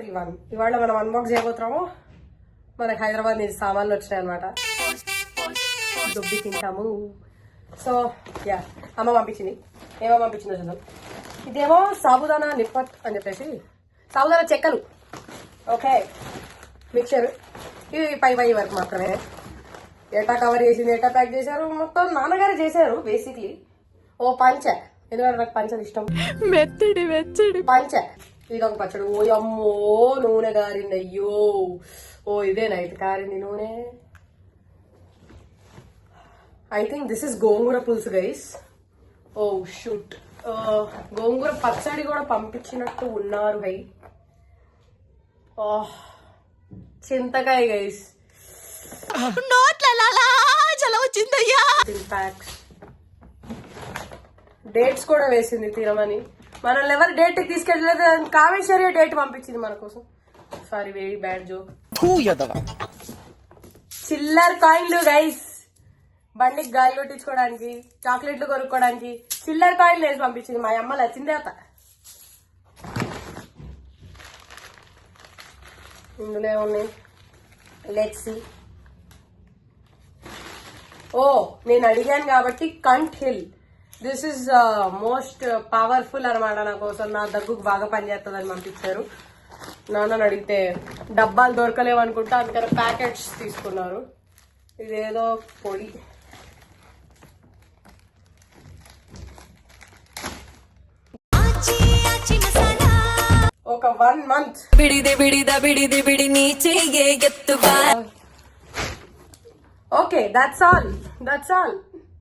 Everyone, ఇవాళ మనం unbox చేయబోతున్నాము. మనకు హైదరాబాద్ నుంచి సామాన్లు వచ్చినాయి అనమాట. దుబ్బి తింటాము. సో యా, అమ్మ పంపించింది. ఏమో పంపించిందో చూద్దాం. ఇదేమో సాబుదానా నిప్పట్ అని చెప్పేసి సాబుదానా చెక్కలు. Okay, mixture. ఇవి పై వరకు మాత్రమే. ఎటా కవర్ చేసింది, ఎటా ప్యాక్ చేశారు, మొత్తం నాన్నగారే చేశారు బేసిక్లీ. ఓ పంచ, ఎందుకంటే నాకు పంచలు ఇష్టం. మెత్తడి మెత్తడి పంచ. ఇదొక పచ్చడి. ఓ అమ్మో, నూనె గారింది. అయ్యో, ఓ ఇదే నైట్ కారింది నూనె. ఐ థింక్ దిస్ ఇస్ గోంగూర పులుసు గైస్. ఓ షూట్, గోంగూర పచ్చడి కూడా పంపించినట్టు ఉన్నారు గై. చింతకాయ గైస్, ప్యాక్స్. డేట్స్ కూడా వేసింది తినమని. మనల్ని ఎవరు డేట్ తీసుకెళ్ళలేదు, కామేశ్వరి డేట్ పంపించింది మన కోసం. Sorry, very bad joke. చిల్లర్ కాయిన్లు గైస్, బండికి గాలి కొట్టించుకోవడానికి, చాక్లెట్లు కొనుక్కోవడానికి చిల్లర్ కాయిన్లు వేసి పంపించింది మా అమ్మ. నచ్చిందే అత. ఇందులో ఏమున్నాయి లెట్స్ సీ. ఓ, నేను అడిగాను కాబట్టి can't hill. This is most powerful అనమాట. నా కోసం, నా దగ్గుకు బాగా పనిచేస్తుందని పంపించారు. నాన్నని అడిగితే డబ్బాలు దొరకలేవు అనుకుంటా, అందుకని ప్యాకెట్స్ తీసుకున్నారు. ఇదేదో పొడి. ఒక 1 month. Okay, that's all.